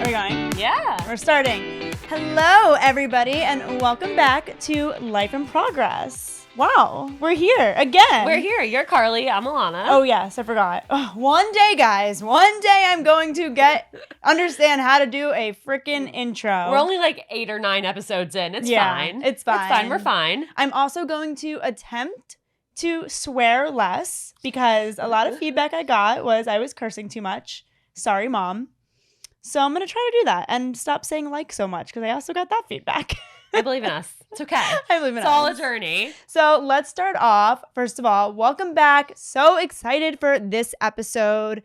we going? Yeah. We're starting. Hello, everybody, and welcome back to Life in Progress. Wow, we're here again. We're here. You're Carly. I'm Ilana. Oh, yes, I forgot. Oh, one day, guys, one day I'm going to understand how to do a freaking intro. We're only like 8 or 9 episodes in. It's fine. It's fine. It's fine. We're fine. I'm also going to attempt to swear less because a lot of feedback I got was I was cursing too much. Sorry, Mom. So I'm going to try to do that and stop saying like so much because I also got that feedback. I believe in us. It's okay. I believe in us. It's all a journey. So let's start off. First of all, welcome back. So excited for this episode.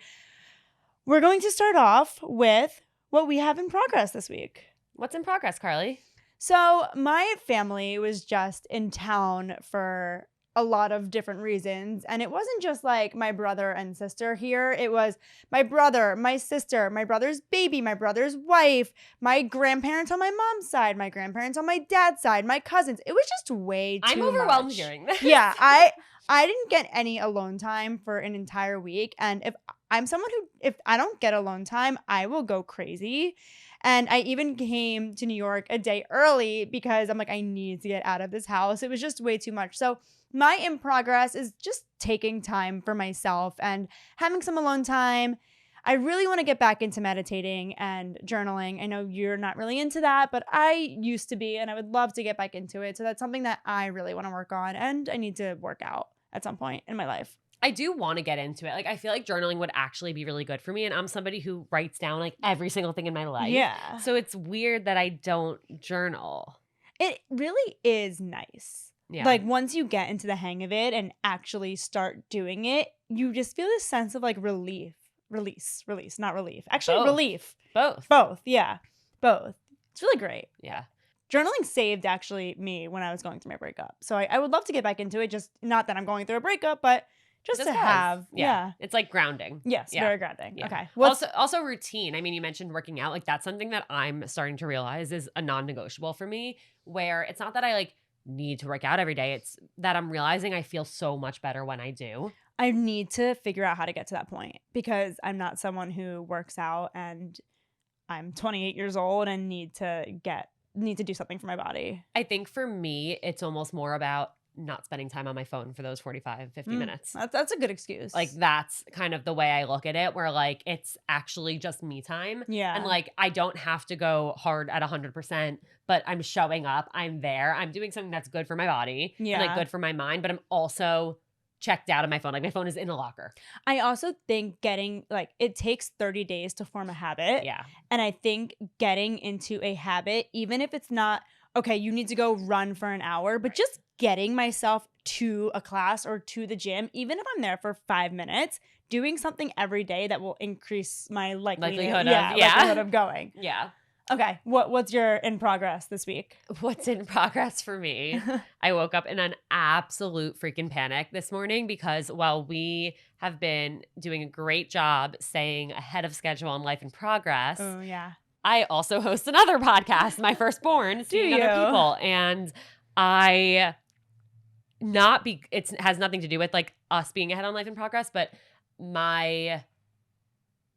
We're going to start off with what we have in progress this week. What's in progress, Carly? So my family was just in town for a lot of different reasons. And it wasn't just like my brother and sister here. It was my brother, my sister, my brother's baby, my brother's wife, my grandparents on my mom's side, my grandparents on my dad's side, my cousins. It was just way too much. I'm overwhelmed hearing this. Yeah, I didn't get any alone time for an entire week. And if I'm someone who, if I don't get alone time, I will go crazy. And I even came to New York a day early because I'm like, I need to get out of this house. It was just way too much. So my in progress is just taking time for myself and having some alone time. I really want to get back into meditating and journaling. I know you're not really into that, but I used to be, and I would love to get back into it. So that's something that I really want to work on, and I need to work out at some point in my life. I do want to get into it. Like, I feel like journaling would actually be really good for me. And I'm somebody who writes down like every single thing in my life. Yeah. So it's weird that I don't journal. It really is nice. Yeah. Like once you get into the hang of it and actually start doing it, you just feel this sense of like release, not relief. Actually, Both. relief. Both. Yeah. Both. It's really great. Yeah. Journaling saved actually me when I was going through my breakup. So I would love to get back into it. Just not that I'm going through a breakup, but just to have. Yeah. It's like grounding. Yes. Yeah. Very grounding. Yeah. Okay. Also routine. I mean, you mentioned working out. Like that's something that I'm starting to realize is a non-negotiable for me, where it's not that I like need to work out every day. It's that I'm realizing I feel so much better when I do. I need to figure out how to get to that point because I'm not someone who works out, and I'm 28 years old and need to do something for my body. I think for me, it's almost more about not spending time on my phone for those 45, 50 minutes. That's a good excuse. Like that's kind of the way I look at it, where like it's actually just me time. Yeah. And like I don't have to go hard at 100%, but I'm showing up. I'm there. I'm doing something that's good for my body and like good for my mind, but I'm also checked out of my phone. Like my phone is in a locker. I also think it takes 30 days to form a habit. Yeah. And I think getting into a habit, even if it's not, okay, you need to go run for an hour, but just getting myself to a class or to the gym, even if I'm there for 5 minutes, doing something every day that will increase my likelihood of going. Yeah. Okay. What's your in progress this week? What's in progress for me? I woke up in an absolute freaking panic this morning because while we have been doing a great job staying ahead of schedule on Life in Progress, Oh, yeah. I also host another podcast, my firstborn, seeing other people. And it has nothing to do with like us being ahead on Life in Progress, but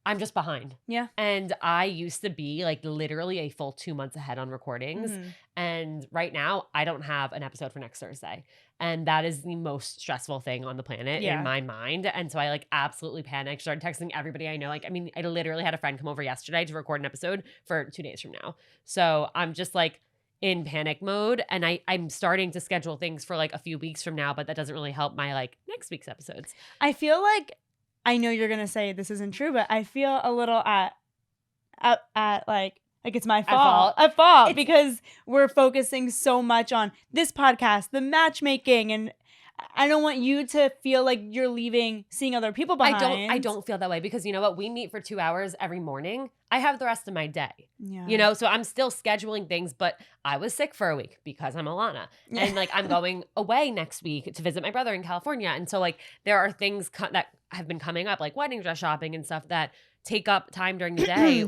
I'm just behind. Yeah. And I used to be like literally a full 2 months ahead on recordings. Mm-hmm. And right now I don't have an episode for next Thursday. And that is the most stressful thing on the planet in my mind. And so I like absolutely panicked, started texting everybody I know. Like, I mean, I literally had a friend come over yesterday to record an episode for 2 days from now. So I'm just like in panic mode. And I'm starting to schedule things for like a few weeks from now, but that doesn't really help my like next week's episodes. I feel like, I know you're going to say this isn't true, but I feel a little at like it's my fault. At fault because we're focusing so much on this podcast, the matchmaking, and I don't want you to feel like you're seeing other people behind. I don't feel that way because you know what? We meet for 2 hours every morning. I have the rest of my day. Yeah. You know, so I'm still scheduling things, but I was sick for a week because I'm Ilana. And like I'm going away next week to visit my brother in California. And so like there are things that have been coming up, like wedding dress shopping and stuff that take up time during the day.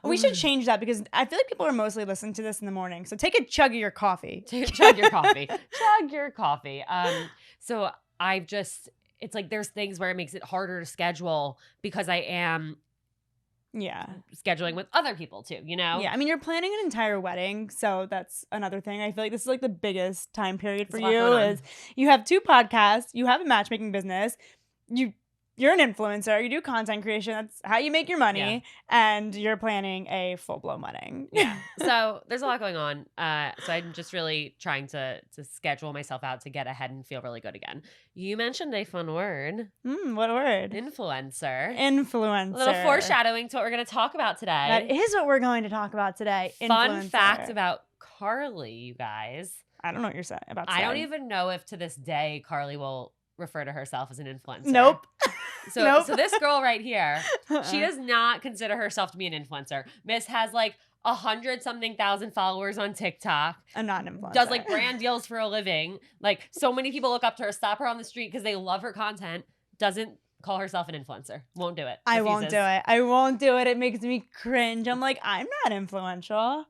We should change that because I feel like people are mostly listening to this in the morning. So take a chug of your coffee. Chug your coffee. Chug your coffee. So it's like there's things where it makes it harder to schedule because I am Yeah. scheduling with other people too, you know? Yeah. I mean, you're planning an entire wedding, so that's another thing. I feel like this is like the biggest time period for There's a lot you going on. is you have 2 podcasts, you have a matchmaking business, you're an influencer, you do content creation, that's how you make your money, and you're planning a full-blown wedding. Yeah. So there's a lot going on. So I'm just really trying to schedule myself out to get ahead and feel really good again. You mentioned a fun word. What word? Influencer. Influencer. A little foreshadowing to what we're going to talk about today. That is what we're going to talk about today. Fun Influencer. fact about Carly, you guys. I don't know what you're saying about. I don't even know if to this day Carly will refer to herself as an influencer. Nope. So this girl right here, she does not consider herself to be an influencer. Miss has like 100-something thousand followers on TikTok. I'm not an influencer. Does like brand deals for a living. Like so many people look up to her, stop her on the street because they love her content. Doesn't call herself an influencer. Won't do it. I won't do it. I won't do it. It makes me cringe. I'm like, I'm not influential.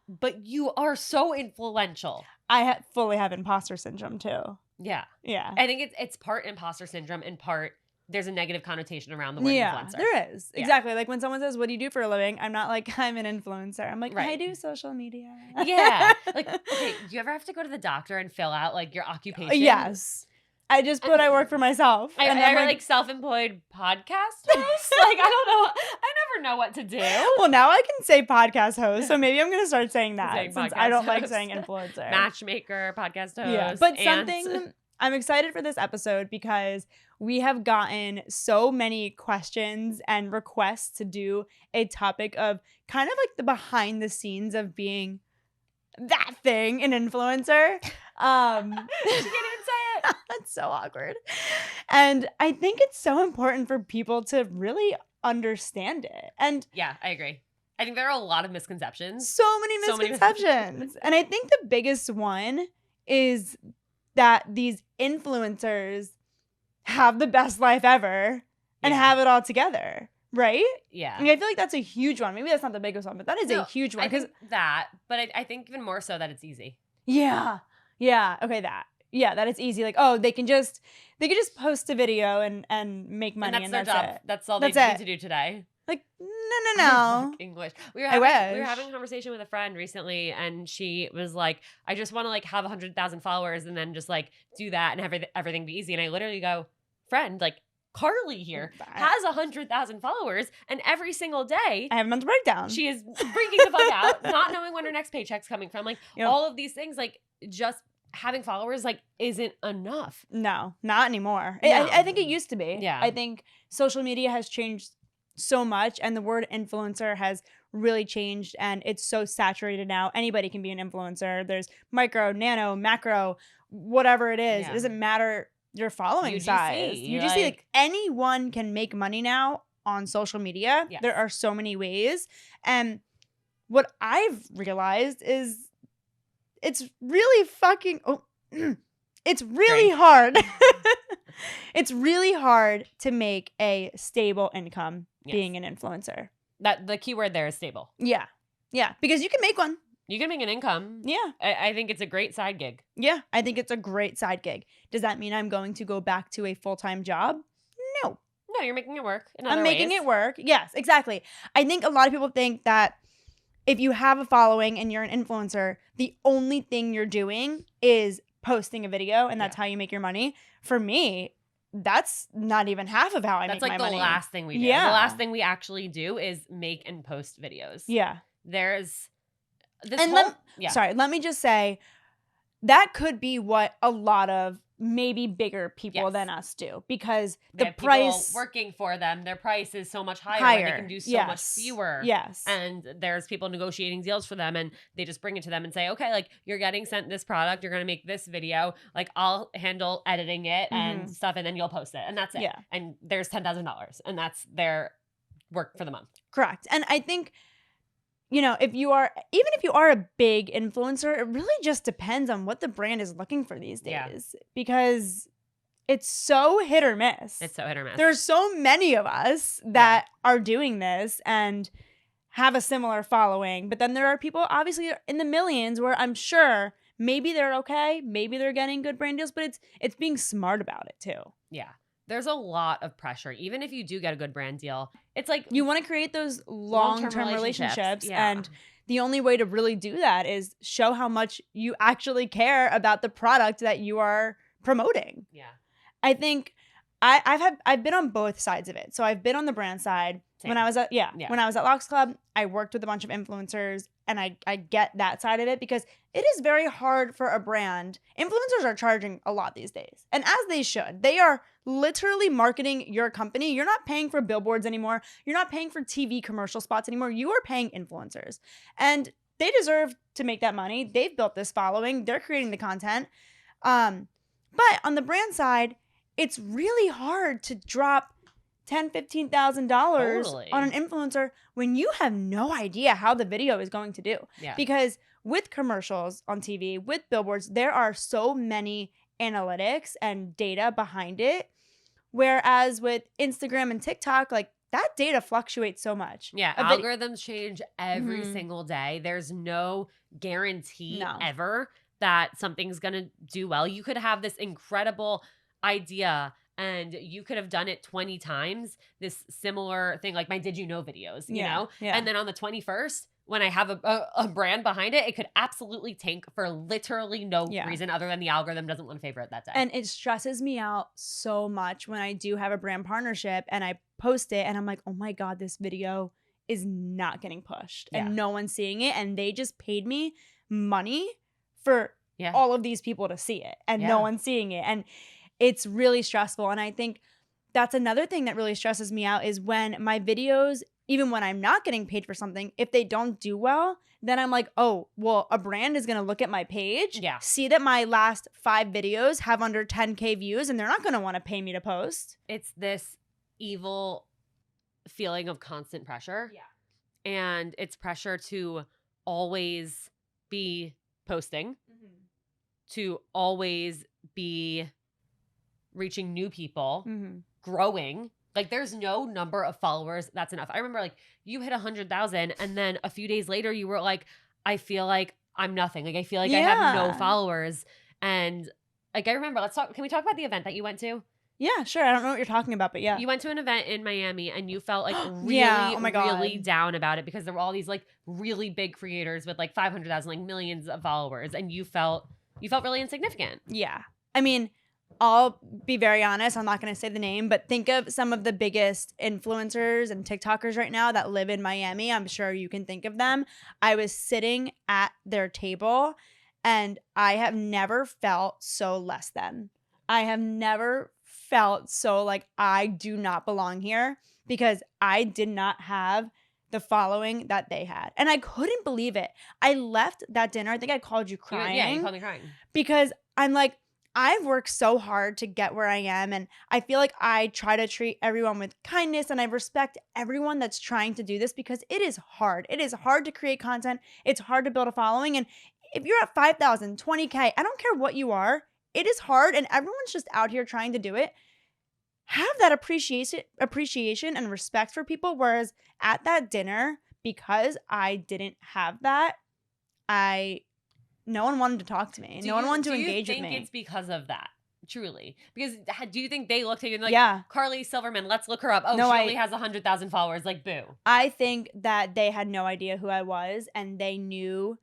But you are so influential. I fully have imposter syndrome too. Yeah. Yeah. I think it's part imposter syndrome and part there's a negative connotation around the word influencer. There is. Yeah. Exactly. Like when someone says, what do you do for a living? I'm not like, I'm an influencer. I'm like, I do social media. Yeah. Like, okay, do you ever have to go to the doctor and fill out like your occupation? Yes. I just put I work for myself. And I like self-employed podcast host. Like, I don't know. I never know what to do. Well, now I can say podcast host, so maybe I'm going to start saying that since I don't like saying influencer. Matchmaker, podcast host. Yeah, but something I'm excited for this episode because we have gotten so many questions and requests to do a topic of kind of like the behind the scenes of being that thing, an influencer. She can't even say it. That's so awkward. And I think it's so important for people to really understand it. And yeah, I agree. I think there are a lot of misconceptions. So many misconceptions. And I think the biggest one is that these influencers have the best life ever and have it all together, right? Yeah. I mean, I feel like that's a huge one. Maybe that's not the biggest one, but that is a huge one. I think that, but I think even more so that it's easy. Yeah. Yeah. Okay, that. Yeah, that it's easy. Like, oh, they can just post a video and make money, and that's their job. It. That's all they need to do today. Like, no. English. We were having a conversation with a friend recently, and she was like, I just want to like have 100,000 followers and then just like do that and have everything be easy. And I literally go, friend, like Carly here has 100,000 followers, and every single day I have a mental breakdown. She is freaking the fuck out, not knowing when her next paycheck's coming from. Like all of these things, like just having followers like isn't enough. No, not anymore. No. I think it used to be. Yeah. I think social media has changed so much, and the word influencer has really changed, and it's so saturated now. Anybody can be an influencer. There's micro, nano, macro, whatever it is. It doesn't matter your following size. UGC, like anyone can make money now on social media. Yes. There are so many ways. And what I've realized is it's really it's really hard. It's really hard to make a stable income being an influencer. That the key word there is stable. Yeah. Yeah. Because you can make one. You can make an income. Yeah. I think it's a great side gig. Yeah. I think it's a great side gig. Does that mean I'm going to go back to a full-time job? No. No, you're making it work. I'm making it work. Yes, exactly. I think a lot of people think that if you have a following and you're an influencer, the only thing you're doing is posting a video and that's how you make your money. For me, that's not even half of how I make my money. That's like the last thing we do. Yeah. The last thing we actually do is make and post videos. Yeah. There's this Sorry, let me just say that could be what a lot of maybe bigger people than us do, because the price working for them, their price is so much higher. And they can do so much fewer. Yes. And there's people negotiating deals for them, and they just bring it to them and say, okay, like you're getting sent this product, you're going to make this video, like I'll handle editing it and stuff, and then you'll post it, and that's it. Yeah. And there's $10,000, and that's their work for the month. Correct. And I think, if you are a big influencer, it really just depends on what the brand is looking for these days, because it's so hit or miss. It's so hit or miss. There's so many of us that are doing this and have a similar following, but then there are people obviously in the millions where I'm sure maybe they're okay, maybe they're getting good brand deals, but it's being smart about it too. Yeah. There's a lot of pressure. Even if you do get a good brand deal, it's like you want to create those long-term relationships. Yeah. And the only way to really do that is show how much you actually care about the product that you are promoting. Yeah. I think I've been on both sides of it. So I've been on the brand side. Same. When I was at Locks Club, I worked with a bunch of influencers, and I get that side of it because it is very hard for a brand. Influencers are charging a lot these days, and as they should. They are literally marketing your company. You're not paying for billboards anymore. You're not paying for TV commercial spots anymore. You are paying influencers, and they deserve to make that money. They've built this following. They're creating the content. But on the brand side, it's really hard to drop $10,000-$15,000 on an influencer when you have no idea how the video is going to do. Yeah. Because with commercials on TV, with billboards, there are so many analytics and data behind it. Whereas with Instagram and TikTok, like that data fluctuates so much. Yeah, algorithms change every single day. There's no guarantee ever that something's going to do well. You could have this incredible idea and you could have done it 20 times, this similar thing, like my Did You Know videos, you know? Yeah. And then on the 21st, when I have a brand behind it, it could absolutely tank for literally no reason other than the algorithm doesn't want to favor it that day. And it stresses me out so much when I do have a brand partnership and I post it and I'm like, oh my God, this video is not getting pushed and no one's seeing it. And they just paid me money for all of these people to see it and no one's seeing it. And it's really stressful. And I think that's another thing that really stresses me out is when my videos, even when I'm not getting paid for something, if they don't do well, then I'm like, oh, well, a brand is going to look at my page, see that my last 5 videos have under 10K views, and they're not going to want to pay me to post. It's this evil feeling of constant pressure. Yeah. And it's pressure to always be posting, to always be reaching new people, growing. Like there's no number of followers that's enough. I remember like you hit 100,000 and then a few days later you were like, I feel like I'm nothing. Like I feel like I have no followers. And like I remember, can we talk about the event that you went to? Yeah, sure. I don't know what you're talking about, but yeah. You went to an event in Miami and you felt like really down about it because there were all these like really big creators with like 500,000, like millions of followers. And you felt really insignificant. Yeah. I mean, I'll be very honest. I'm not going to say the name, but think of some of the biggest influencers and TikTokers right now that live in Miami. I'm sure you can think of them. I was sitting at their table and I have never felt so less than. I have never felt so like I do not belong here because I did not have the following that they had. And I couldn't believe it. I left that dinner. I think I called you crying. Yeah, you called me crying. Because I'm like, I've worked so hard to get where I am, and I feel like I try to treat everyone with kindness, and I respect everyone that's trying to do this because it is hard. It is hard to create content. It's hard to build a following, and if you're at 5,000, 20K, I don't care what you are, it is hard, and everyone's just out here trying to do it. Have that appreciation and respect for people, whereas at that dinner, because I didn't have that, no one wanted to talk to me. No one wanted to engage with me. Do you think it's because of that? Truly. Because do you think they looked at you and like, Carly Silverman, let's look her up. Oh, no, she only has 100,000 followers. Like, boo. I think that they had no idea who I was and they knew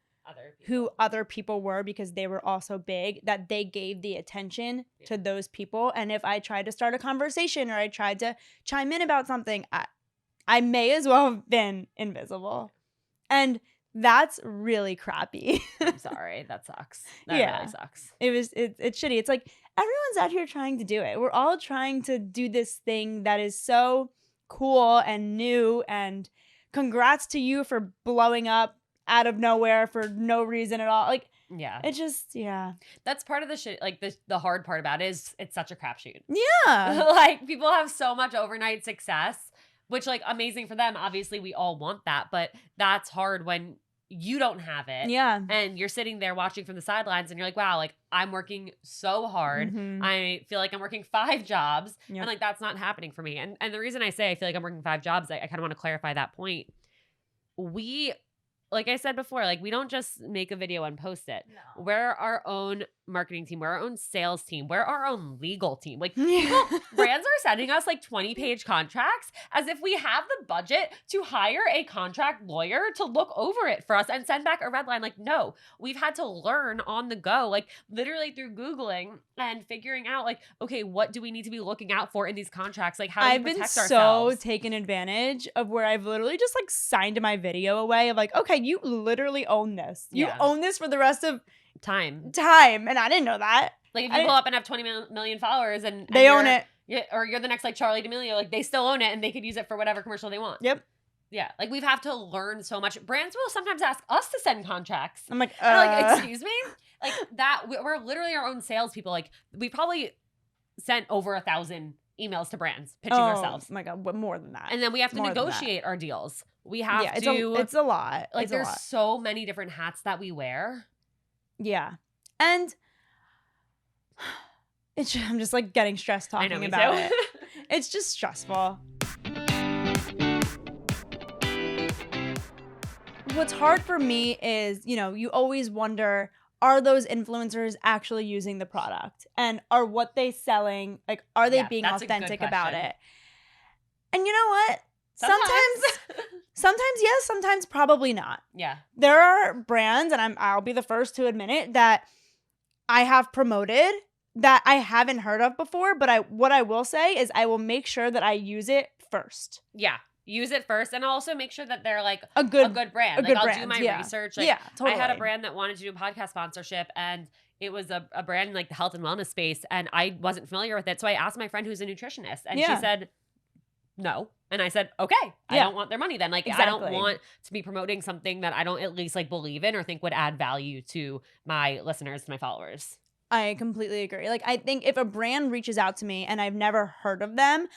who other people were because they were also big, that they gave the attention to those people. And if I tried to start a conversation or I tried to chime in about something, I may as well have been invisible. And that's really crappy. I'm sorry. That sucks. That really sucks. It's shitty. It's like everyone's out here trying to do it. We're all trying to do this thing that is so cool and new, and congrats to you for blowing up out of nowhere for no reason at all. Like, it just, That's part of the shit. Like the hard part about it is it's such a crapshoot. Yeah. Like people have so much overnight success, which like amazing for them. Obviously we all want that, but that's hard when you don't have it. Yeah. And you're sitting there watching from the sidelines and you're like, wow, like I'm working so hard. I feel like I'm working 5 jobs and like that's not happening for me. And the reason I say I feel like I'm working 5 jobs, I kind of want to clarify that point. We, like I said before, like we don't just make a video and post it. No. We're our own marketing team. We're our own sales team. We're our own legal team. Like Yeah. brands are sending us like 20-page contracts as if we have the budget to hire a contract lawyer to look over it for us and send back a red line. Like, no, we've had to learn on the go, like literally through Googling and figuring out like, okay, what do we need to be looking out for in these contracts? Like how do we I've been protect so ourselves? taken advantage of where I've literally just like signed my video away of like, okay, you literally own this. You Yeah. own this for the rest of Time. And I didn't know that. Like if you go up and have 20 million followers and They own it. Yeah, or you're the next like Charlie D'Amelio, like they still own it and they could use it for whatever commercial they want. Yep. Yeah, like we've have to learn so much. Brands will sometimes ask us to send contracts. I'm like, And I'm like, excuse me? Like that, we're literally our own salespeople. Like we probably sent over 1,000 emails to brands pitching ourselves. Oh my God, what more than that? And then we have to More than that. negotiate our deals. We have Yeah, to. it's a lot. Like It's a there's lot. so many different hats that we wear. Yeah. And I'm just like getting stressed I talking know, me about too. it. It's just stressful. What's hard for me is, you always wonder, are those influencers actually using the product? And are what they selling, like, are they Yeah, being that's a good authentic about question. it? And you know what? Sometimes yes, sometimes probably not. Yeah. There are brands, and I'll be the first to admit it, that I have promoted that I haven't heard of before, but what I will say is I will make sure that I use it first. Yeah. Use it first and also make sure that they're like A good brand. good I'll brand, do my yeah. research. Like, Yeah, totally. I had a brand that wanted to do a podcast sponsorship and it was a brand in like the health and wellness space and I wasn't familiar with it. So I asked my friend who's a nutritionist and she said, no. And I said, okay, I don't want their money then. Like, I don't want to be promoting something that I don't at least like believe in or think would add value to my listeners, to my followers. I completely agree. Like, I think if a brand reaches out to me and I've never heard of them,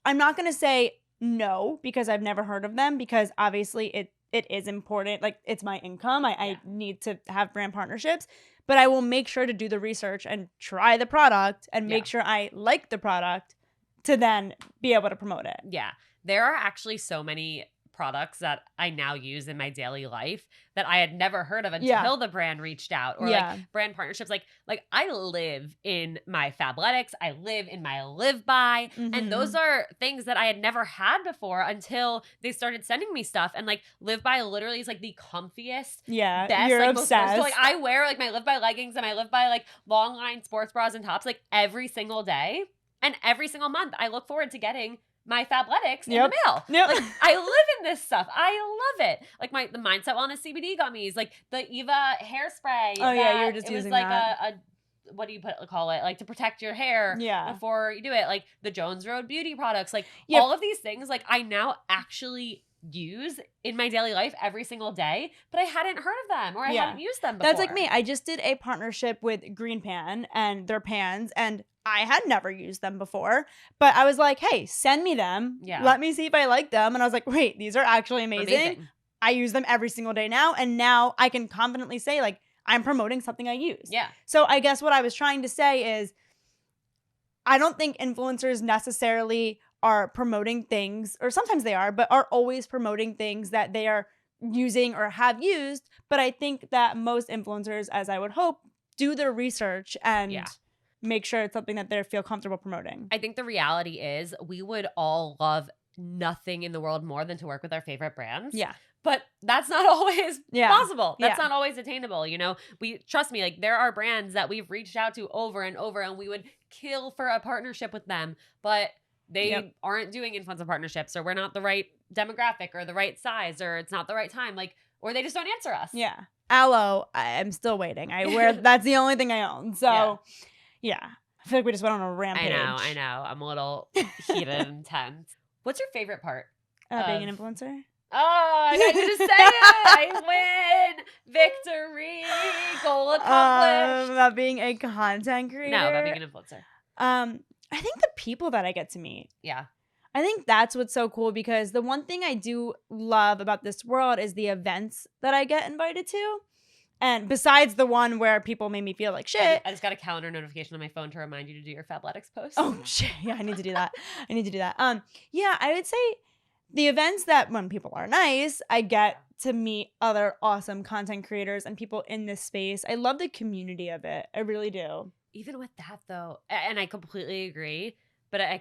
I'm not going to say no because I've never heard of them, because obviously it is important. Like, it's my income. I need to have brand partnerships, but I will make sure to do the research and try the product and make sure I like the product to then be able to promote it. Yeah. There are actually so many products that I now use in my daily life that I had never heard of until the brand reached out, or like brand partnerships. Like I live in my Fabletics, I live in my Live By, and those are things that I had never had before until they started sending me stuff. And like Live By literally is like the comfiest, best, you're like obsessed. Like I wear like my Live By leggings and my Live By like long line sports bras and tops like every single day, and every single month I look forward to getting my Fabletics in the mail. Like I live in this stuff. I love it. Like the Mindset Wellness CBD gummies, like the Eva hairspray. Oh yeah, you were just using like that. a what do you call it? Like to protect your hair before you do it. Like the Jones Road beauty products. Like all of these things, like I now actually use in my daily life every single day, but I hadn't heard of them or I hadn't used them before. That's like me. I just did a partnership with Green Pan and their pans, and I had never used them before, but I was like, hey, send me them. Yeah. Let me see if I like them. And I was like, wait, these are actually amazing. I use them every single day now. And now I can confidently say, like, I'm promoting something I use. Yeah. So I guess what I was trying to say is I don't think influencers necessarily are promoting things, or sometimes they are, but are always promoting things that they are using or have used. But I think that most influencers, as I would hope, do their research and make sure it's something that they feel comfortable promoting. I think the reality is we would all love nothing in the world more than to work with our favorite brands. Yeah. But that's not always possible. That's not always attainable. You know, trust me, like there are brands that we've reached out to over and over and we would kill for a partnership with them, but they aren't doing influencer partnerships, or we're not the right demographic or the right size, or it's not the right time, like, or they just don't answer us. Yeah. Aloe, I'm still waiting. That's the only thing I own. So yeah. I feel like we just went on a rampage. I know. I'm a little heated and intense. What's your favorite part? Being an influencer? Oh, I got you to say it. I win. Victory. Goal accomplished. About being a content creator? No, about being an influencer. I think the people that I get to meet. Yeah. I think that's what's so cool, because the one thing I do love about this world is the events that I get invited to. And besides the one where people made me feel like shit. I just got a calendar notification on my phone to remind you to do your Fabletics post. Oh, shit. Yeah, I need to do that. Yeah, I would say the events that when people are nice, I get to meet other awesome content creators and people in this space. I love the community of it. I really do. Even with that though, and I completely agree, but I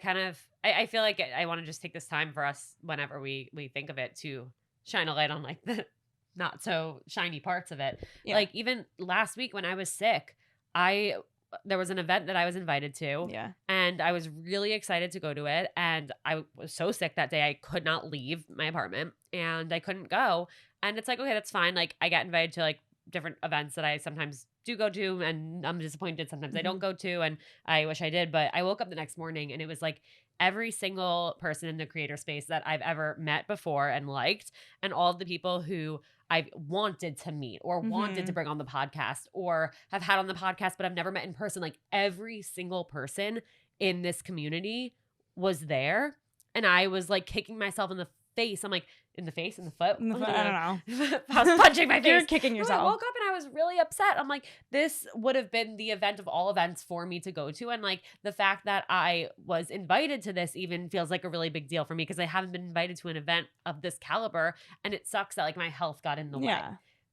feel like I want to just take this time for us whenever we think of it to shine a light on like the not so shiny parts of it. Yeah. Like even last week when I was sick, there was an event that I was invited to. Yeah. And I was really excited to go to it. And I was so sick that day I could not leave my apartment and I couldn't go. And it's like, okay, that's fine. Like I got invited to like different events that I sometimes do go to and I'm disappointed sometimes I don't go to and I wish I did. But I woke up the next morning and it was like every single person in the creator space that I've ever met before and liked, and all of the people who I've wanted to meet or wanted to bring on the podcast or have had on the podcast, but I've never met in person. Like every single person in this community was there. And I was like kicking myself in the face. I'm like, in the face, in the foot. I don't know. I was punching my face. You're kicking yourself. I woke up and I was really upset. I'm like, this would have been the event of all events for me to go to. And like the fact that I was invited to this even feels like a really big deal for me because I haven't been invited to an event of this caliber. And it sucks that like my health got in the way.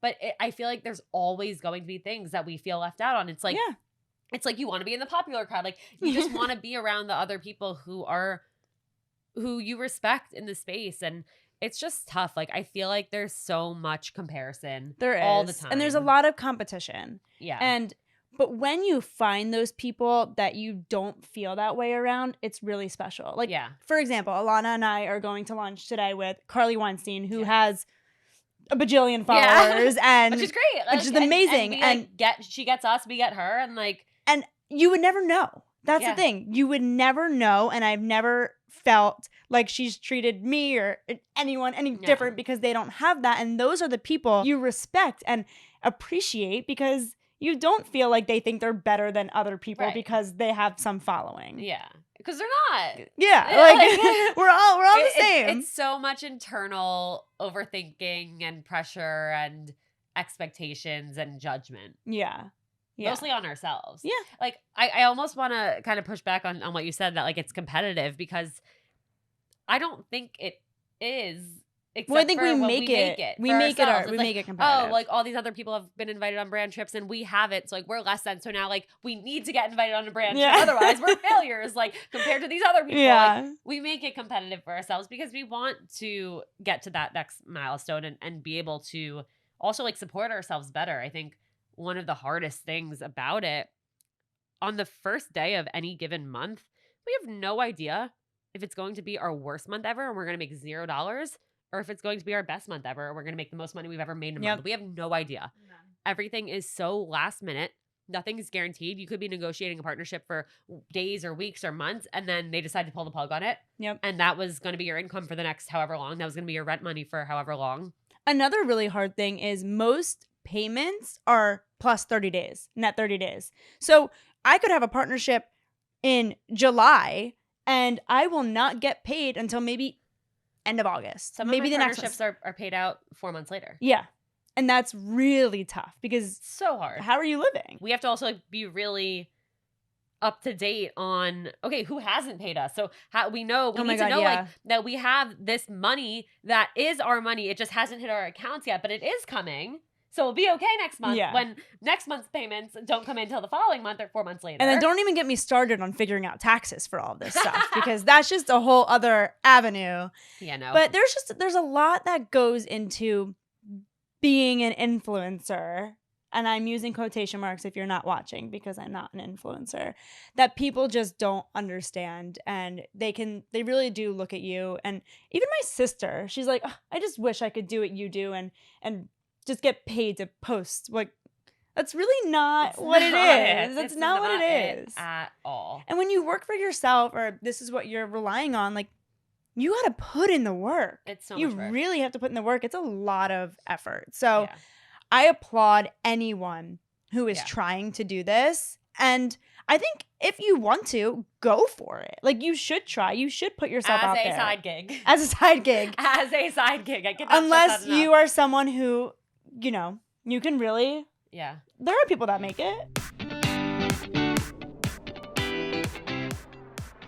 But I feel like there's always going to be things that we feel left out on. It's like, it's like you want to be in the popular crowd. Like you just want to be around the other people who you respect in the space. And it's just tough. Like I feel like there's so much comparison all the time. And there's a lot of competition. Yeah. But when you find those people that you don't feel that way around, it's really special. Like, for example, Ilana and I are going to lunch today with Carly Weinstein, who has a bajillion followers, and which is great, which is amazing. And she gets us, we get her, and like, and you would never know. That's the thing. You would never know, and I've never felt like she's treated me or anyone any different because they don't have that. And those are the people you respect and appreciate because you don't feel like they think they're better than other people because they have some following. Yeah. Because they're not. Yeah. Like we're all the same. It's so much internal overthinking and pressure and expectations and judgment. Yeah. Mostly on ourselves. Yeah. Like I almost want to kind of push back on what you said that like it's competitive because I don't think it is. Well, I think we make it. We make it competitive. Oh, like all these other people have been invited on brand trips and we haven't. So like we're less than. So now like we need to get invited on a brand trip. Otherwise we're failures. Like compared to these other people. Yeah. Like, we make it competitive for ourselves because we want to get to that next milestone and be able to also like support ourselves better. I think one of the hardest things about it on the first day of any given month, we have no idea if it's going to be our worst month ever and we're going to make $0 or if it's going to be our best month ever and we're going to make the most money we've ever made in a month. We have no idea. No. Everything is so last minute. Nothing is guaranteed. You could be negotiating a partnership for days or weeks or months and then they decide to pull the plug on it. And that was going to be your income for the next however long. That was going to be your rent money for however long. Another really hard thing is most payments are plus 30 days, net 30 days. So I could have a partnership in July and I will not get paid until maybe end of August. Some maybe of my the partnerships are paid out 4 months later. Yeah. And that's really tough because so hard. How are you living? We have to also be really up to date on, okay, who hasn't paid us? So we need to know like that we have this money that is our money. It just hasn't hit our accounts yet, but it is coming. So we'll be okay next month when next month's payments don't come in until the following month or 4 months later. And then don't even get me started on figuring out taxes for all of this stuff because that's just a whole other avenue. Yeah, no. But there's a lot that goes into being an influencer. And I'm using quotation marks if you're not watching because I'm not an influencer, that people just don't understand. And they really do look at you. And even my sister, she's like, oh, I just wish I could do what you do and just get paid to post. Like, that's really not what it is. That's not what it is at all. And when you work for yourself or this is what you're relying on, like, you got to put in the work. It's so much work. You really have to put in the work. It's a lot of effort. So I applaud anyone who is trying to do this. And I think if you want to, go for it. Like, you should try. You should put yourself out there. As a side gig. As a side gig. As a side gig. I cannot Unless you are someone who, you know, you can really. Yeah. There are people that make it.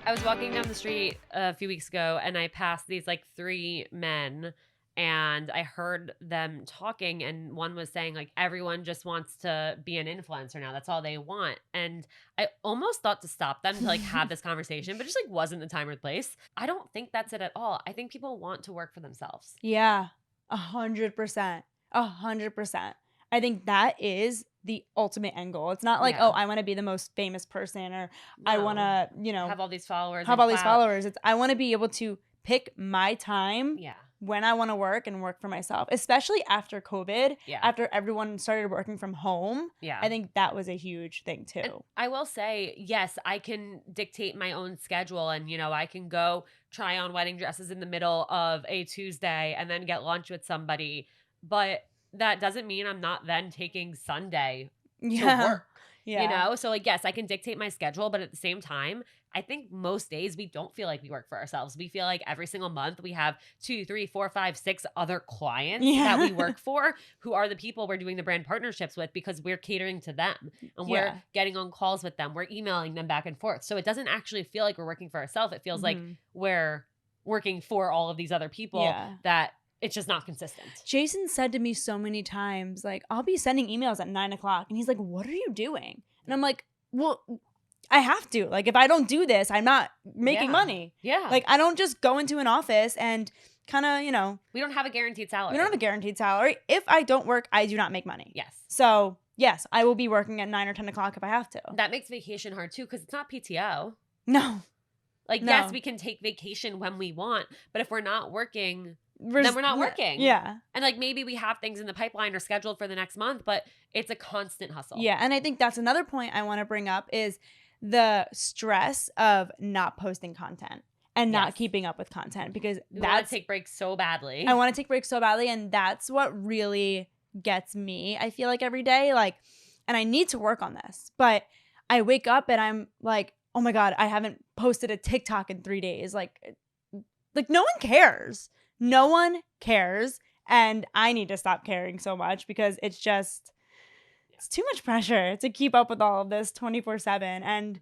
I was walking down the street a few weeks ago and I passed these like three men and I heard them talking and one was saying like everyone just wants to be an influencer now. That's all they want. And I almost thought to stop them to like have this conversation, but just like wasn't the time or the place. I don't think that's it at all. I think people want to work for themselves. Yeah, 100%. 100%. I think that is the ultimate end goal. It's not like, Yeah. oh, I want to be the most famous person or I want to, have all these followers. have all these followers. It's I want to be able to pick my time Yeah. when I want to work and work for myself, especially after COVID, Yeah. after everyone started working from home. Yeah. I think that was a huge thing too. And I will say, yes, I can dictate my own schedule and, you know, I can go try on wedding dresses in the middle of a Tuesday and then get lunch with somebody. But that doesn't mean I'm not then taking Sunday to work. Yeah. You know? So like, yes, I can dictate my schedule, but at the same time, I think most days we don't feel like we work for ourselves. We feel like every single month we have 2, 3, 4, 5, 6 other clients that we work for who are the people we're doing the brand partnerships with because we're catering to them and we're getting on calls with them. We're emailing them back and forth. So it doesn't actually feel like we're working for ourselves. It feels like we're working for all of these other people that it's just not consistent. Jason said to me so many times, like, I'll be sending emails at 9:00 and he's like, what are you doing? And I'm like, well, I have to. Like, if I don't do this, I'm not making money. Yeah. Like, I don't just go into an office and kind of, you know. We don't have a guaranteed salary. We don't have a guaranteed salary. If I don't work, I do not make money. Yes. So, yes, I will be working at 9 or 10 o'clock if I have to. That makes vacation hard too because it's not PTO. No. Like, yes, we can take vacation when we want, but if we're not working, then we're not working. Yeah. And like maybe we have things in the pipeline or scheduled for the next month, but it's a constant hustle. Yeah. And I think that's another point I want to bring up is the stress of not posting content and not keeping up with content because I want to take breaks so badly. I want to take breaks so badly. And that's what really gets me, I feel like, every day. Like, and I need to work on this, but I wake up and I'm like, oh my God, I haven't posted a TikTok in 3 days. Like no one cares. No one cares. And I need to stop caring so much because it's just, it's too much pressure to keep up with all of this 24/7. And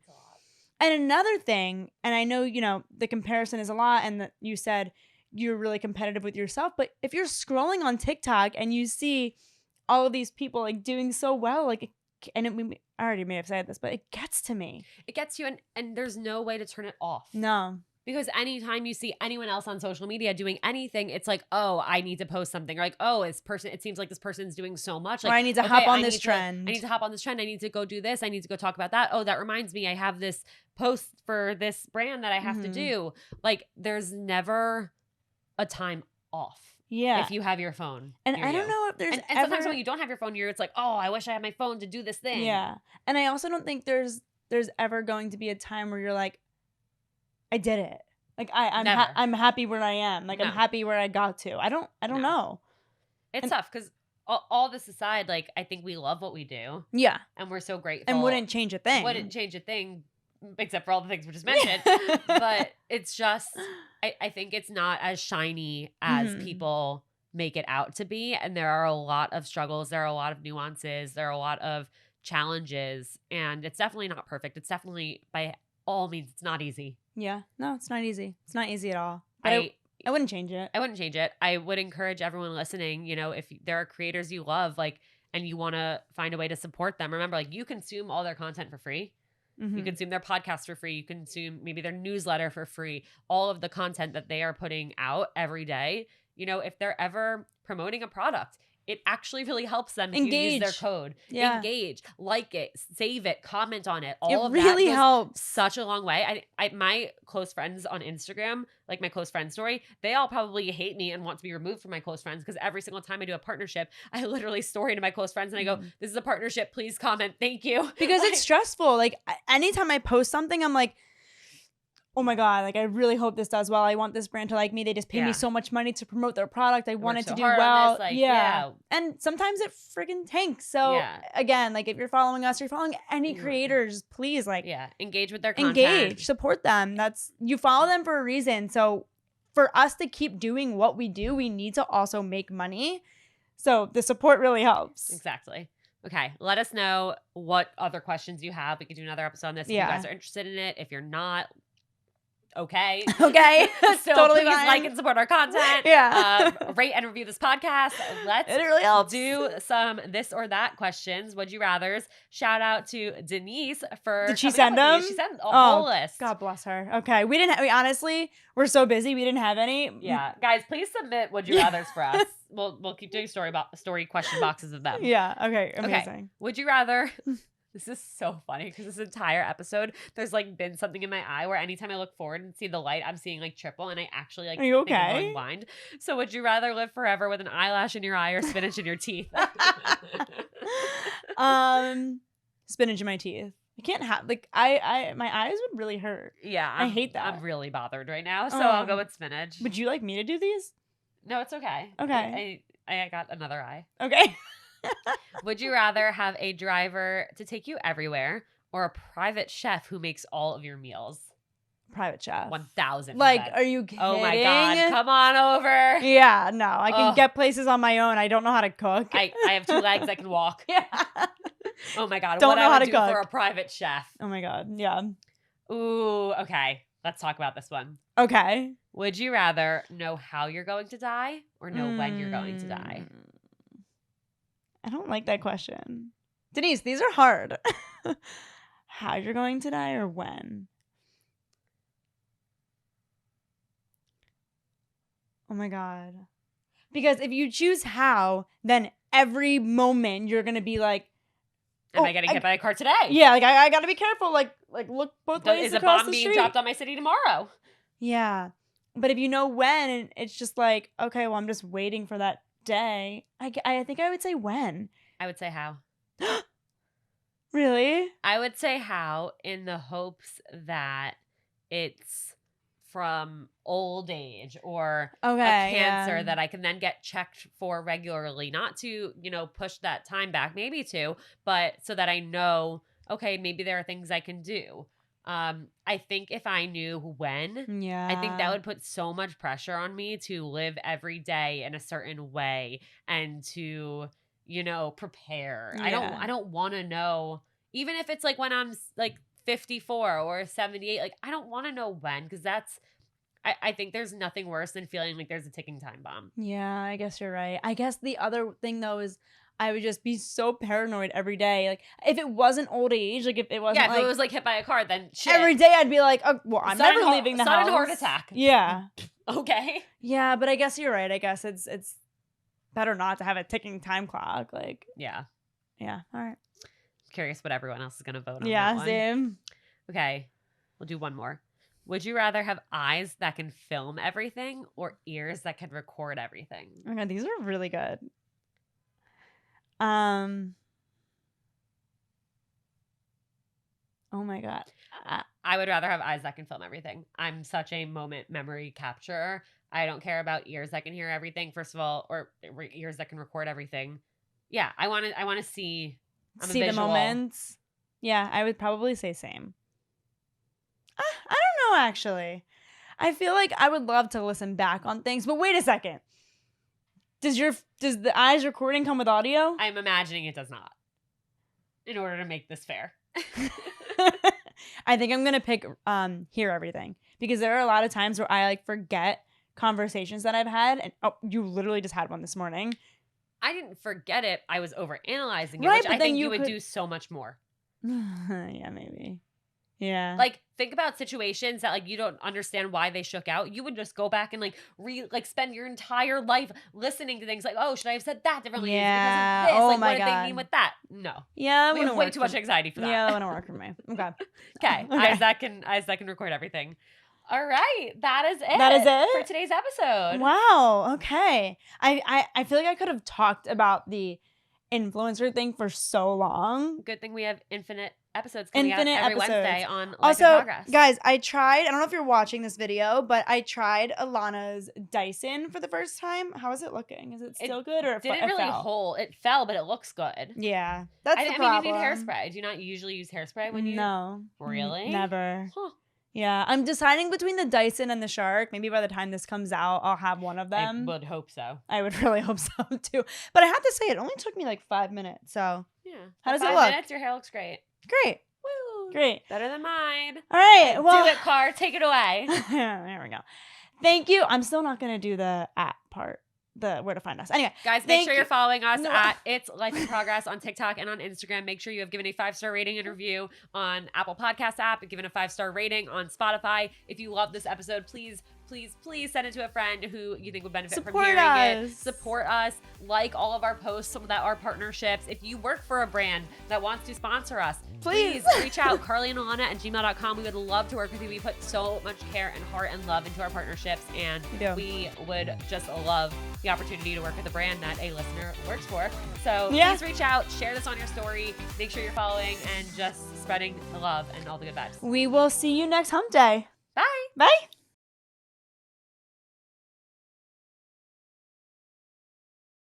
another thing, and I know, you know, the comparison is a lot and that you said you're really competitive with yourself, but if you're scrolling on TikTok and you see all of these people like doing so well, like, and I already may have said this, but it gets to me. It gets you and there's no way to turn it off. No. Because anytime you see anyone else on social media doing anything, it's like, oh, I need to post something. Or like, oh, it seems like this person's doing so much. Like, or I need to hop on this trend. I need to hop on this trend. I need to go do this. I need to go talk about that. Oh, that reminds me, I have this post for this brand that I have to do. Like, there's never a time off. Yeah. If you have your phone. And I don't know if there's and sometimes when you don't have your phone, it's like, oh, I wish I had my phone to do this thing. Yeah. And I also don't think there's ever going to be a time where you're like, I did it. Like I'm happy where I am. Like I'm happy where I got to. I don't know. It's tough because all this aside, like I think we love what we do. Yeah. And we're so grateful. And wouldn't change a thing. Wouldn't change a thing except for all the things we just mentioned. But it's just, I think it's not as shiny as people make it out to be. And there are a lot of struggles. There are a lot of nuances. There are a lot of challenges. And it's definitely not perfect. It's definitely, by all means, it's not easy. Yeah. No, it's not easy. It's not easy at all. But I wouldn't change it. I wouldn't change it. I would encourage everyone listening, you know, if there are creators you love, like, and you want to find a way to support them, remember, like, you consume all their content for free. You consume their podcast for free. You consume maybe their newsletter for free. All of the content that they are putting out every day. You know, if they're ever promoting a product, it actually really helps them if you use their code. Yeah. Engage, like it, save it, comment on it. All of that really helps such a long way. My close friends on Instagram, like my close friend story, they all probably hate me and want to be removed from my close friends because every single time I do a partnership, I literally story to my close friends and I go, this is a partnership. Please comment. Thank you. Because it's stressful. Like anytime I post something, I'm like, oh my God, like I really hope this does well. I want this brand to like me. They just pay me so much money to promote their product. I want it to do well. Like, yeah. And sometimes it friggin' tanks. So again, like if you're following us, you're following any creators, please like engage with their content. Engage, support them. You follow them for a reason. So for us to keep doing what we do, we need to also make money. So the support really helps. Exactly. Okay, let us know what other questions you have. We could do another episode on this if you guys are interested in it. If you're not, okay. Okay. So Totally please fine. like and support our content. Yeah. Rate and review this podcast. Let's It really helps. do some this or that questions. Would you rather's? Shout out to Denise for Did she coming up send with them? these. She sent a whole list. God bless her. Okay. We didn't, we honestly, we're so busy. We didn't have any. Yeah. Guys, please submit would you rather's for us. We'll keep doing story question boxes of them. Yeah. Okay. Amazing. Okay. Would you rather? This is so funny because this entire episode, there's like been something in my eye where anytime I look forward and see the light, I'm seeing like triple, and I actually like Are you think I'm okay? going blind. So would you rather live forever with an eyelash in your eye or spinach in your teeth? Spinach in my teeth. I can't have like I my eyes would really hurt. Yeah, I hate that. I'm really bothered right now, so I'll go with spinach. Would you like me to do these? No, it's okay. Okay. I got another eye. Okay. Would you rather have a driver to take you everywhere or a private chef who makes all of your meals? Private chef. 1,000%. Like, are you kidding? Oh my God. Come on over. Yeah, no. I can get places on my own. I don't know how to cook. I have 2 legs. I can walk. Yeah. Oh my God. Don't what know I how would to do cook. for a private chef. Oh my God. Yeah. Ooh, okay. Let's talk about this one. Okay. Would you rather know how you're going to die or know when you're going to die? I don't like that question. Denise, these are hard. How you're going to die or when? Oh my God. Because if you choose how, then every moment you're going to be like, Am I getting hit by a car today? yeah, like I got to be careful. Like look both ways Is a across bomb the being street. dropped on my city tomorrow? Yeah. But if you know when, it's just like, okay, well, I'm just waiting for that day. I think I would say when. I would say how. Really? I would say how in the hopes that it's from old age or a cancer that I can then get checked for regularly. Not to, push that time back, maybe to, but so that I know, okay, maybe there are things I can do. I think if I knew when, yeah, I think that would put so much pressure on me to live every day in a certain way and to, prepare. Yeah. I don't want to know, even if it's like when I'm like 54 or 78, like I don't want to know when, because I think there's nothing worse than feeling like there's a ticking time bomb. Yeah, I guess you're right. I guess the other thing though is I would just be so paranoid every day. Like if it wasn't old age, like if it wasn't if it was like hit by a car, then shit. Every day I'd be like, oh, well, I'm never leaving the house. Sudden heart attack. Yeah. Okay. Yeah, but I guess you're right. I guess it's better not to have a ticking time clock. Like, yeah. Yeah. All right. Curious what everyone else is going to vote on. Yeah, that one. same. Okay. We'll do one more. Would you rather have eyes that can film everything or ears that can record everything? Oh my God, these are really good. Oh my God. I would rather have eyes that can film everything. I'm such a moment memory capturer. I don't care about ears that can hear everything, first of all, or ears that can record everything. Yeah, I want to see. See the moments. Yeah, I would probably say same. I don't know, actually. I feel like I would love to listen back on things, but wait a second. Does the eyes recording come with audio? I'm imagining it does not. In order to make this fair. I think I'm gonna pick hear everything, because there are a lot of times where I like forget conversations that I've had, and you literally just had one this morning. I didn't forget it. I was overanalyzing it, right, which but I then think you would do so much more. Yeah, maybe. Yeah. Like, think about situations that, like, you don't understand why they shook out. You would just go back and, like, spend your entire life listening to things like, oh, should I have said that differently? Yeah. Because of this. Oh like, my what did God. they mean with that? No. Yeah, we have way too much anxiety for that. Yeah, that wouldn't work for me. Okay. Okay. Eyes that can record everything. All right. That is it. That is it? For today's episode. Wow. Okay. I feel like I could have talked about the influencer thing for so long. Good thing we have infinite episodes coming out every Wednesday on Life also, in Progress. Guys, I don't know if you're watching this video, but I tried Ilana's Dyson for the first time. How is it looking? Is it still good, or didn't really hold? It fell, but it looks good. Yeah, that's the I problem. mean, you need hairspray. Do you not usually use hairspray when you? No. Really? Never. Huh. Yeah, I'm deciding between the Dyson and the Shark. Maybe by the time this comes out, I'll have one of them. I would hope so. I would really hope so too. But I have to say, it only took me like 5 minutes. So yeah, how does it 5 look? minutes, your hair looks great. Great. Woo! Great. Better than mine. All right. Well, do it, Car. Take it away. There we go. Thank you. I'm still not going to do the app part, the where to find us. Anyway, guys, make sure you're following us at It's Life in Progress on TikTok and on Instagram. Make sure you have given a 5-star rating and review on Apple Podcast app and given a 5-star rating on Spotify. If you love this episode, please send it to a friend who you think would benefit from hearing it. Support us. Like all of our posts, some that are partnerships. If you work for a brand that wants to sponsor us, please reach out. Carly and Ilana at gmail.com. We would love to work with you. We put so much care and heart and love into our partnerships, and we would just love the opportunity to work with a brand that a listener works for. So please reach out, share this on your story, make sure you're following, and just spreading the love and all the good vibes. We will see you next hump day. Bye. Bye.